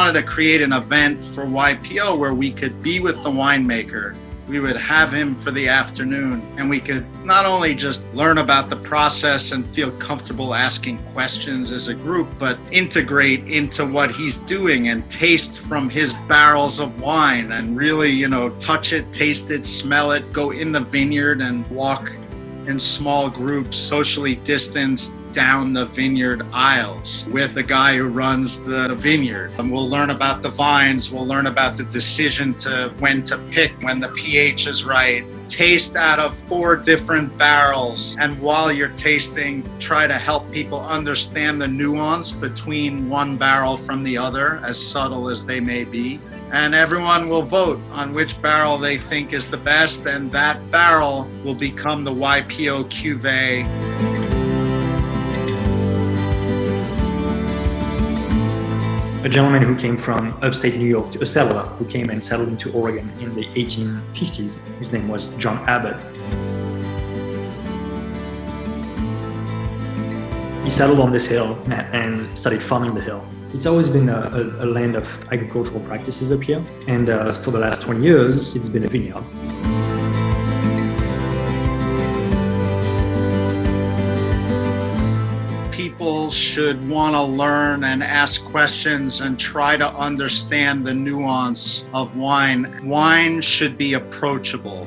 wanted to create an event for YPO where we could be with the winemaker. We would have him for the afternoon, and we could not only just learn about the process and feel comfortable asking questions as a group, but integrate into what he's doing and taste from his barrels of wine and really, touch it, taste it, smell it, go in the vineyard and walk in small groups, socially distanced, down the vineyard aisles with the guy who runs the vineyard. And we'll learn about the vines, we'll learn about the decision to when to pick, when the pH is right. Taste out of 4 different barrels, and while you're tasting, try to help people understand the nuance between one barrel from the other, as subtle as they may be. And everyone will vote on which barrel they think is the best, and that barrel will become the YPO cuvee. A gentleman who came from upstate New York, a settler who came and settled into Oregon in the 1850s. His name was John Abbott. He settled on this hill and started farming the hill. It's always been a land of agricultural practices up here, and for the last 20 years, it's been a vineyard. People should want to learn and ask questions and try to understand the nuance of wine. Wine should be approachable.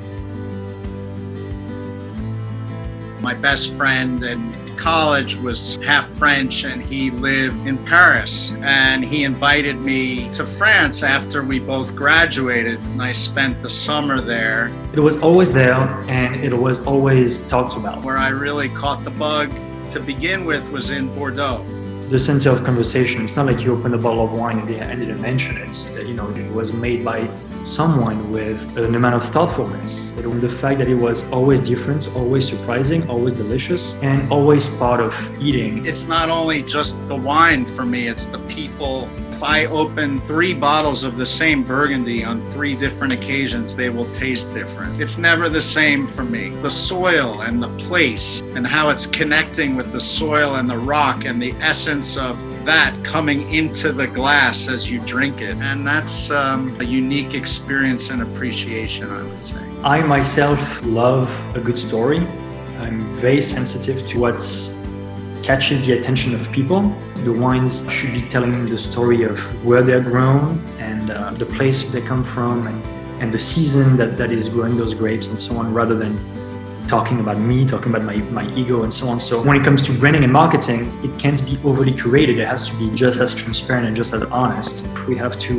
My best friend in college was half French, and he lived in Paris, and he invited me to France after we both graduated, and I spent the summer there. It was always there, and it was always talked about. Where I really caught the bug to begin with was in Bordeaux. The center of conversation, it's not like you open a bottle of wine and didn't mention it. It was made by someone with an amount of thoughtfulness. The fact that it was always different, always surprising, always delicious, and always part of eating. It's not only just the wine for me, it's the people. If I open 3 bottles of the same Burgundy on 3 different occasions, they will taste different. It's never the same for me. The soil and the place and how it's connecting with the soil and the rock and the essence of that coming into the glass as you drink it. And that's a unique experience and appreciation, I would say. I myself love a good story. I'm very sensitive to what catches the attention of people. The wines should be telling the story of where they're grown and the place they come from and the season that is growing those grapes and so on, rather than talking about me, talking about my ego and so on. So when it comes to branding and marketing, it can't be overly curated. It has to be just as transparent and just as honest. If we have to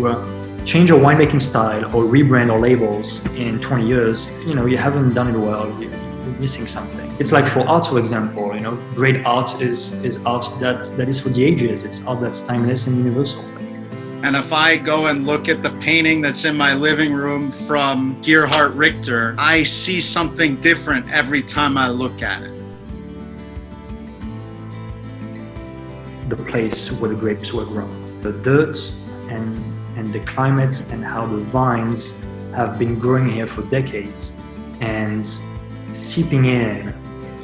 change our winemaking style or rebrand our labels in 20 years, you haven't done it well. You're missing something. It's like for art, for example, great art is art that is for the ages. It's art that's timeless and universal. And if I go and look at the painting that's in my living room from Gerhard Richter, I see something different every time I look at it. The place where the grapes were grown, the dirt and the climate and how the vines have been growing here for decades and seeping in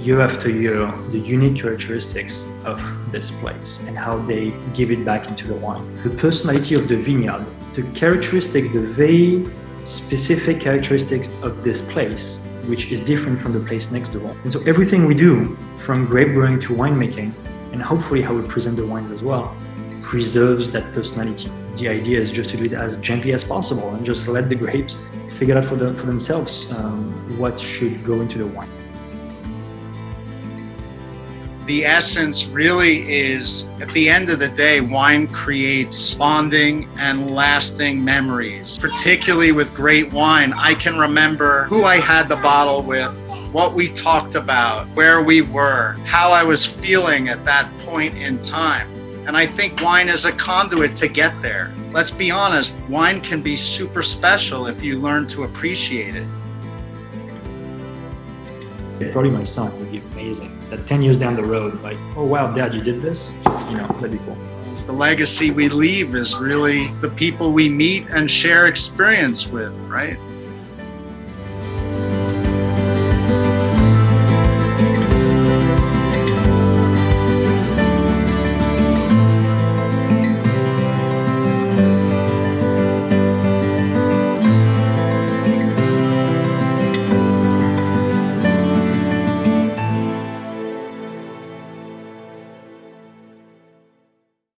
year after year the unique characteristics of this place and how they give it back into the wine. The personality of the vineyard, the characteristics, the very specific characteristics of this place, which is different from the place next door. And so everything we do, from grape growing to winemaking, and hopefully how we present the wines as well, preserves that personality. The idea is just to do it as gently as possible and just let the grapes figure out for themselves what should go into the wine. The essence really is, at the end of the day, wine creates bonding and lasting memories. Particularly with great wine, I can remember who I had the bottle with, what we talked about, where we were, how I was feeling at that point in time. And I think wine is a conduit to get there. Let's be honest, wine can be super special if you learn to appreciate it. Probably my son would be amazing. That 10 years down the road, like, oh wow, Dad, you did this? That'd be cool. The legacy we leave is really the people we meet and share experience with, right?